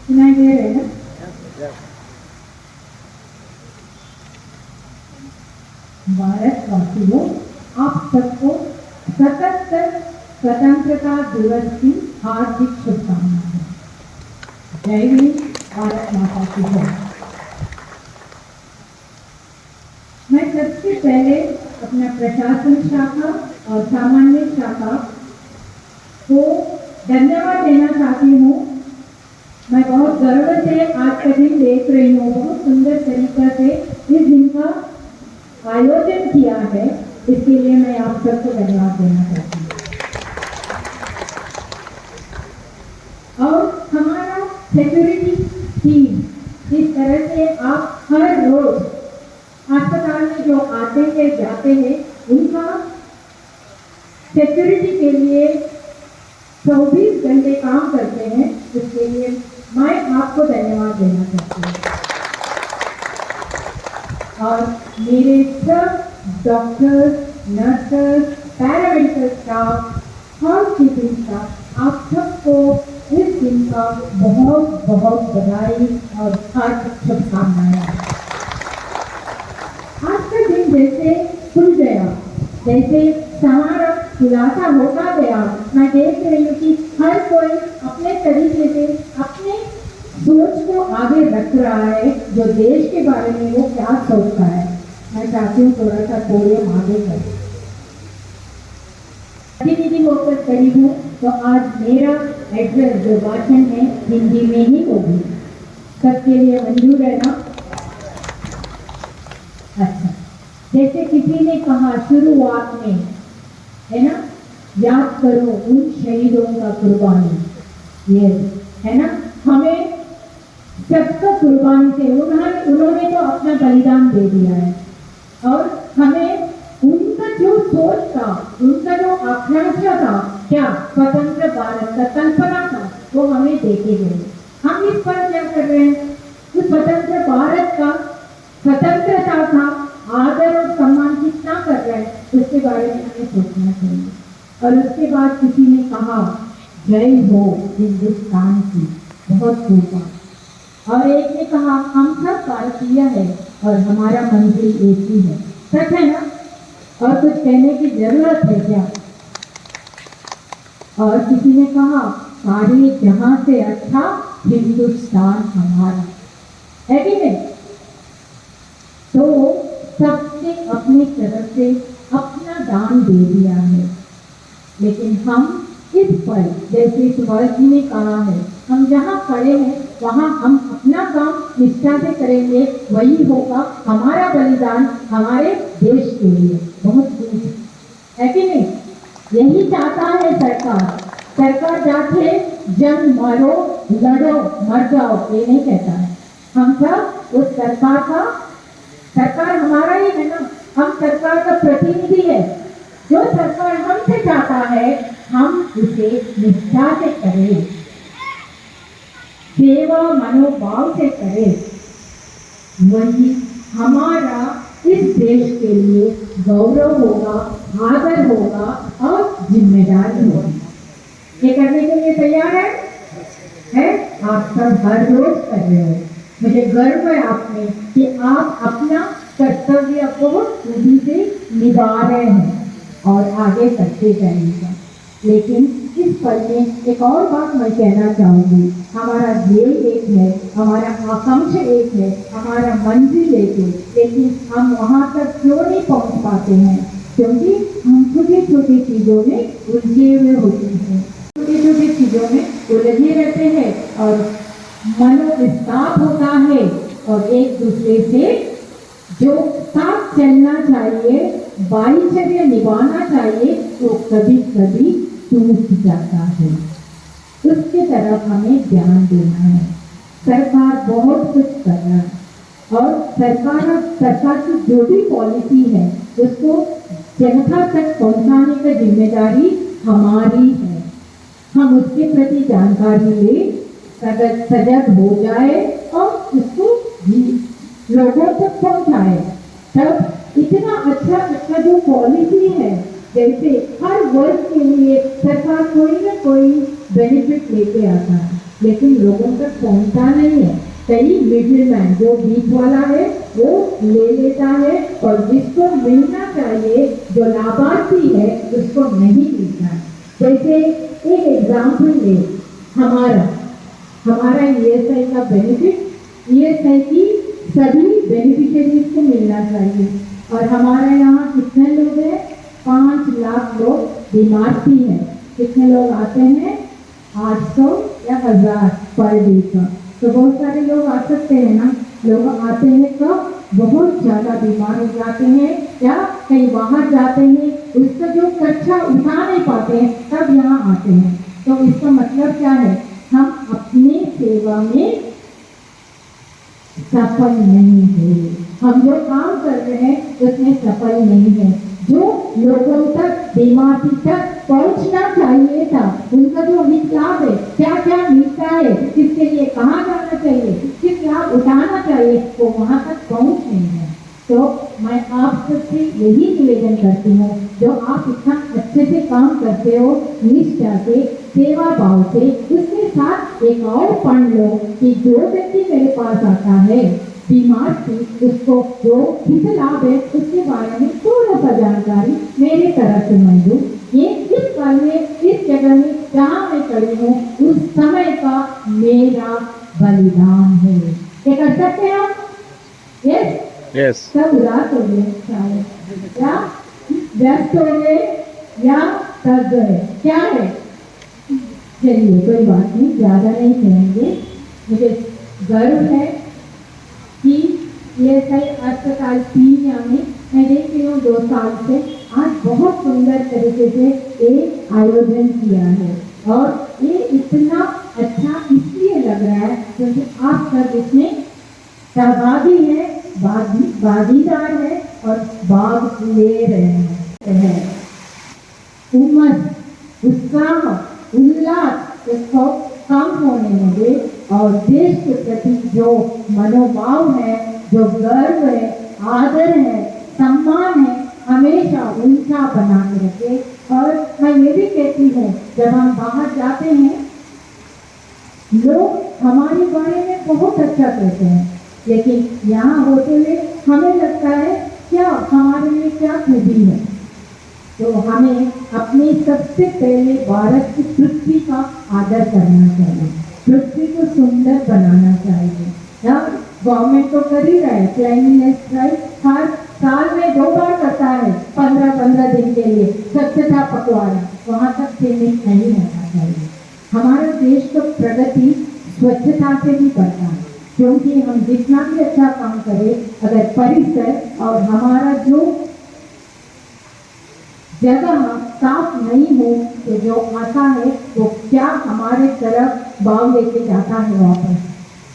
सुनाई दे रहे हैं? भारतवासियों, आप सबको 77 स्वतंत्रता दिवस की हार्दिक शुभकामनाएं। जय हिंद, भारत माता की जय। मैं सबसे पहले अपना प्रशासन शाखा और सामान्य शाखा को धन्यवाद देना चाहती हूँ। मैं बहुत गर्व से आज का दिन देख रही हूँ। बहुत सुंदर तरीका से इस दिन का आयोजन किया है, इसके लिए मैं आप सबको धन्यवाद देना चाहती हूँ। और हमारा सिक्योरिटी टीम, जिस तरह से आप हर रोज अस्पताल में जो आते हैं जाते हैं, उनका सिक्योरिटी के लिए 24 घंटे काम करते हैं, इसके लिए मैं आपको धन्यवाद देना चाहती हूँ। और मेरे सब doctors, nurses, paramedical staff, housekeeping staff, आप सबको इस दिन का बहुत बहुत बधाई और हार्दिक शुभकामनाएं। आज का दिन जैसे खुल गया, जैसे हमारा खुलासा होता गया, मैं देख रही हूँ कि हर कोई अपने तरीके से अपने सोच को आगे रख रहा है, जो देश के बारे में वो क्या सोचता है। मैं चाहती हूँ थोड़ा सा पोडियम आगे करें। प्रतिनिधि होकर करी हूँ, तो आज मेरा एड्रेस जो भाषण है हिंदी में ही होगी। सबके लिए मंजूर है ना? अच्छा, जैसे किसी ने कहा शुरुआत में, है ना, याद करो उन शहीदों का कुर्बानी। ये है ना, हमें सबका कुर्बानी से उन्होंने तो अपना बलिदान दे दिया है, और हमें उनका जो सोच था, उनका जो आकांक्षा था, क्या स्वतंत्र भारत का कल्पना था, वो हमें देके गए। हम इस पर क्या कर रहे हैं? उस स्वतंत्र भारत का स्वतंत्रता का आदर और सम्मान कितना कर रहे हैं, उसके बारे में हमें सोचना चाहिए। और उसके बाद किसी ने कहा जय हो हिंदुस्तान की, बहुत खूब। और एक ने कहा हम सब भारतीय है और हमारा मंजिल एक ही है। सच है ना? और कुछ कहने की जरूरत है क्या? और किसी ने कहा सारे जहां से अच्छा हिंदुस्तान हमारा है कि नहीं? तो सबने अपनी तरफ से अपना दान दे दिया है, लेकिन हम इस पर, जैसे सुभाष जी ने कहा है, हम जहाँ खड़े हैं वहाँ हम अपना काम निष्ठा से करेंगे, वही होगा हमारा बलिदान हमारे देश के लिए। बहुत कुछ है कि नहीं? यही चाहता है सरकार। सरकार जाके जंग मारो, लड़ो, मर जाओ, ये नहीं कहता है। हम सब उस सरकार हमारा ही है ना, हम सरकार का प्रतिनिधि है। जो सरकार हमसे चाहता है हम उसे निष्ठा से करें, सेवा मनोभाव से करें, वही हमारा इस देश के लिए गौरव होगा, आदर होगा और जिम्मेदारी होगी। ये करने के लिए तैयार है? आप सब हर रोज कर रहे हो। मुझे गर्व है आप में कि आप अपना कर्तव्य को खुदी से निभा रहे हैं और आगे करते जाइएगा। लेकिन इस पल में एक और बात मैं कहना चाहूँगी, हमारा ध्येय एक है, हमारा आकांक्षा एक है, हमारा मंजिल एक है, लेकिन हम वहाँ तक क्यों नहीं पहुँच पाते हैं? क्योंकि हम छोटी छोटी चीज़ों में उलझे हुए होते हैं, छोटी छोटी चीज़ों में उलझे रहते हैं और मनोविस्ताप होता है, और एक दूसरे से जो साथ चलना चाहिए, भाईचारा निभाना चाहिए, तो कभी कभी टूट जाता है। उसकी तरफ हमें ध्यान देना है। सरकार बहुत कुछ कर रहा है, और सरकार की जो भी पॉलिसी है उसको जनता तक पहुंचाने की जिम्मेदारी हमारी है। हम उसके प्रति जानकारी ले, सजग हो जाए और उसको लोगों तक पहुंचाए। तब इतना अच्छा जो पॉलिसी है, जैसे हर वर्ग के लिए सरकार कोई ना कोई बेनिफिट लेके आता है, लेकिन लोगों तक पहुंचता नहीं है। कई मिडिल मैन जो बीच वाला है वो ले लेता है और जिसको मिलना चाहिए, जो लाभार्थी है, उसको नहीं मिलता है। जैसे एक एग्जाम्पल ले, हमारा हमारा ईएसआई का बेनिफिट, ईएसआई की सभी बेनिफिशियरीज को मिलना चाहिए। और हमारे यहाँ कितने लोग हैं? 5 लाख लोग बीमार भी हैं। कितने लोग आते हैं? 800 या 1000 पर डे का। तो बहुत सारे लोग आ सकते हैं ना। लोग आते हैं कब? बहुत ज्यादा बीमार हो जाते हैं या कहीं बाहर जाते हैं, उसका जो खर्चा उठा नहीं पाते हैं, तब यहाँ आते हैं। तो इसका मतलब क्या है? हम अपने सेवा में सफल नहीं है। हम जो काम कर रहे हैं उसमें सफल नहीं है। जो लोगों तक, बीमारी तक पहुंचना चाहिए था, उनका जो हित लाभ है, क्या क्या मिलता है, किसके लिए कहाँ जाना चाहिए, किस लाभ उठाना चाहिए, वो वहाँ तक पहुंच नहीं है। तो मैं आप सबसे यही निवेदन करती हूँ, जो आप इतना अच्छे से काम करते हो, निष्ठा से, सेवा भाव से, उसके साथ एक और पढ़ लो कि जो व्यक्ति मेरे पास आता है बीमार थी, उसको जो हित लाभ है उसके बारे में थोड़ा सा जानकारी मेरी तरफ से मैं दूँ। ये इस पल में, इस जगह में जहाँ मैं खड़ी हूँ, उस समय का मेरा बलिदान है। ये कर सकते हैं आप? Yes yes. सब उदास हो गए शायद, या व्यस्त हो गए, या थक गए, क्या है? चलिए कोई बात नहीं, ज्यादा नहीं कहेंगे। मुझे गर्व है कि ईएसआई अस्पताल पीलिया में मैं देख रही हूँ 2 साल से आज बहुत सुंदर तरीके से एक आयोजन किया है। और ये इतना अच्छा इसलिए लग रहा है क्योंकि आप सब इसमें सहभागी है, भागीदार है और भाग ले रहे हैं। उमस, उत्साह, उल्लास इसको कम होने लगे और देश के प्रति जो मनोभाव है, जो गर्व है, आदर है, सम्मान है, हमेशा ऊंचा बना के रखे। और मैं ये भी कहती हूँ, जब हम बाहर जाते हैं, लोग हमारे बारे में बहुत अच्छा कहते हैं, लेकिन यहाँ होते हुए हमें लगता है क्या हमारे लिए क्या खूबी है। तो हमें अपने सबसे पहले भारत की पृथ्वी का आदर करना चाहिए, पृथ्वी को सुंदर बनाना चाहिए। गवर्नमेंट तो कर ही रहा है, क्लीनलीनेस ड्राइव हर साल में 2 बार करता है, 15-15 दिन के लिए स्वच्छता पखवाड़ा। वहाँ तक सीमित नहीं होना चाहिए। हमारे देश का प्रगति स्वच्छता से भी बढ़ता है, क्योंकि हम जितना भी अच्छा काम करें, अगर परिसर और हमारा जो जगह साफ नहीं हो तो जो आता है वो क्या हमारे तरफ भाव लेके जाता है वापस,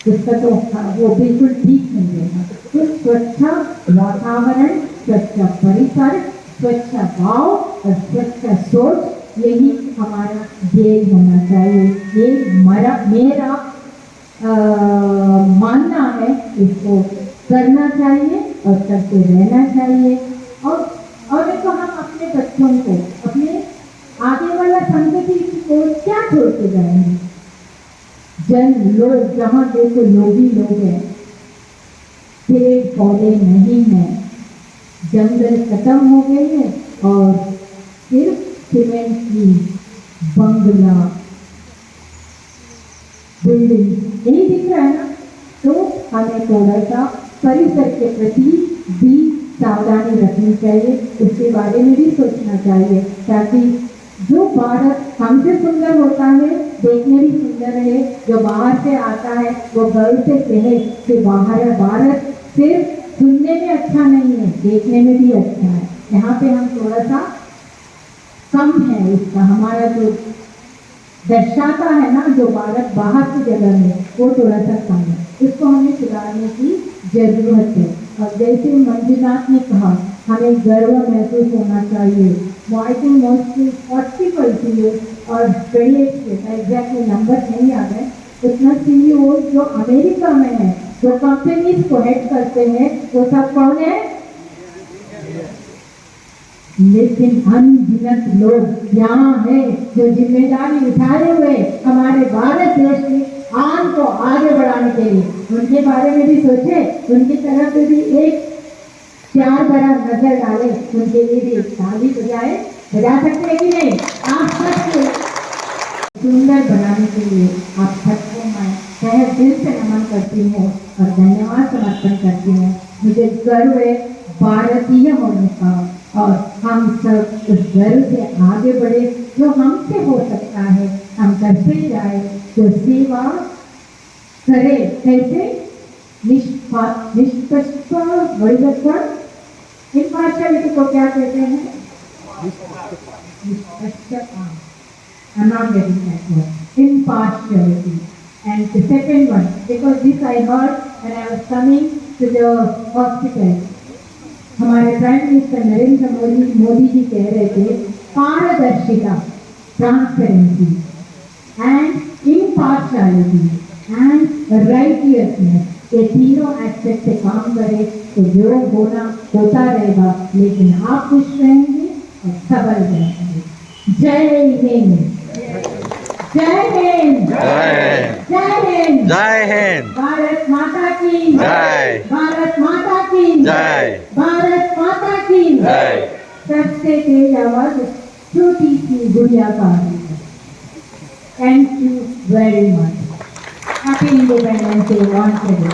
उसका तो वो बिल्कुल ठीक नहीं रहेगा। तो स्वच्छ वातावरण, स्वच्छ परिसर, स्वच्छ भाव और स्वच्छ सोच, यही हमारा ध्येय होना चाहिए। ये मेरा मानना है, इसको करना चाहिए और करते रहना चाहिए। और देखो, हम अपने बच्चों को, अपने आगे वाला संतति को क्या छोड़ के जाएंगे? लोग जहाँ देखो लोग ही हैं, पेड़ पौधे नहीं है, जंगल खत्म हो गए हैं और सिर्फ सीमेंट की बंगला, बिल्डिंग यही दिख रहा है ना। तो हमें थोड़ा सा परिसर के प्रति भी सावधानी रखनी चाहिए, उसके बारे में भी सोचना चाहिए, ताकि जो भारत हमसे सुंदर होता है, देखने भी सुंदर रहे। जो बाहर से आता है वो गर्व से कहे कि बाहर भारत सिर्फ सुनने में अच्छा नहीं है, देखने में भी अच्छा है। यहाँ पे हम थोड़ा सा कम है, इसका हमारा जो दर्शाता है ना, जो भारत बाहर की जगह में, वो थोड़ा सा कम है। इसको हमें सुधारने की जरूरत है। और जैसे मंजुनाथ ने कहा, हमें गर्व महसूस होना चाहिए। आई थिंक मोस्टली 40 CEOs और 28 एग्जैक्टली नंबर नहीं आ गए, उतना CEO जो अमेरिका में है, जो कंपनीज को हेड करते हैं, वो सब कौन है? लेकिन अनगिनत लोग यहाँ हैं जो जिम्मेदारी उठाए हुए हमारे भारत देश में आगे बढ़ाने के लिए उनके बारे में भी सोचे, उनकी तरफ भी एक प्यार भरा नजर डाले, उनके लिए भी एक ताली बजा सकते हैं कि नहीं? आप सबको सुंदर बनाने के लिए आप सबको मैं तहे दिल से नमन करती हूँ और धन्यवाद समर्पण करती हूँ। मुझे गर्व है भारतीय होने का और हम सब उस गर्व से आगे बढ़े, जो हमसे हो सकता है हम करते जाए, जो सेवा करे, कैसे निष्पक्ष वैलक्षण, इम्पार्शियलिटी को क्या कहते हैं? निष्पक्षता। I'm not getting that word. Impartiality. And the second one, because this I heard when I was coming to the hospital. हमारे प्राइम मिनिस्टर नरेंद्र मोदी जी कह रहे थे पारदर्शिता, transparency and impartiality and righteousness, ये तीनों एस्पेक्ट से काम करे तो जो होता रहेगा, लेकिन आप खुश रहेंगे और सबल रहेंगे। जय हिंद, जय हिंद, जय हिंद, जय हिंद। भारत माता की जय। भारत माता की जय। भारत माता की जय। सबसे तेज आवाज छोटी सी गुड़िया का है। Thank you very much. Happy independence day once again.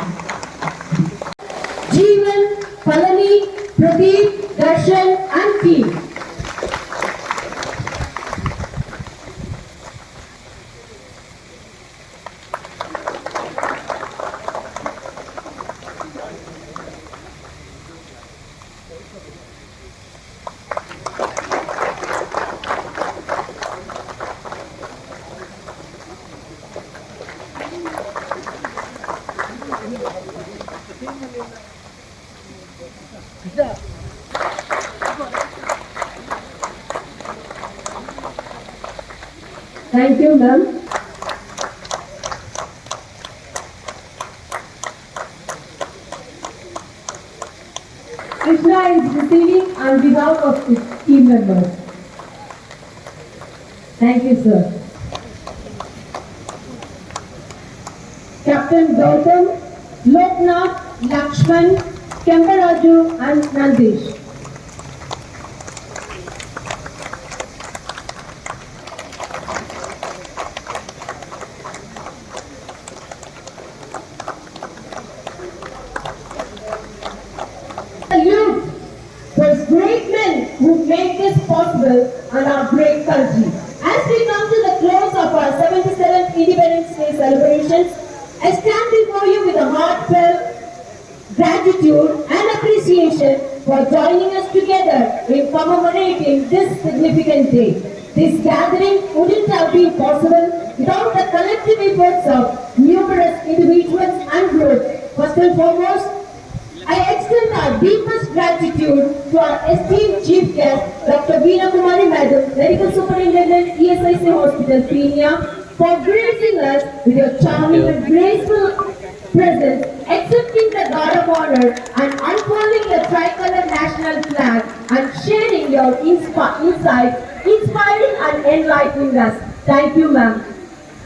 Jeevan, Palani, Pradeep, Darshan and team. Thank you, ma'am. Krishna is receiving on behalf of his team members. Thank you, sir. Captain Gautam, Loknath, Lakshman, Kemparaju and Nandish. Salute those great men who made this possible on our great country. As we come to the close of our 77th Independence Day celebrations, I stand before you with a heartfelt gratitude and appreciation for joining us together in commemorating this significant day. This gathering wouldn't have been possible without the collective efforts of numerous individuals and groups. First and foremost, I extend our deepest gratitude to our esteemed chief guest, Dr. Veena Kumari Madam, Medical Superintendent, ESIC Hospital, Peenya, for gracing us with your charming and graceful presence, accepting the guard of honor and unfurling the tricolor national flag and sharing your insights, inspiring and enlightening us. Thank you, ma'am.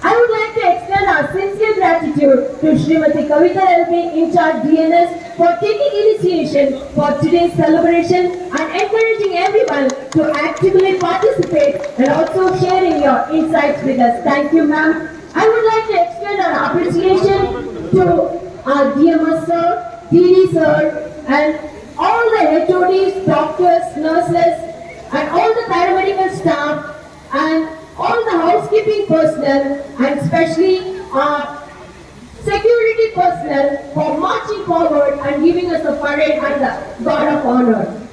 I would like to extend our sincere gratitude to Srimati Kavita LP, in charge DNS, for taking initiation for today's celebration and encouraging everyone to actively participate and also sharing your insights with us. Thank you, ma'am. I would like to extend our appreciation to our DMS sir, DD sir, and all the HODs, doctors, nurses, and all the paramedical staff, and all the housekeeping personnel, and especially our security personnel for marching forward and giving us a parade and the guard of honor.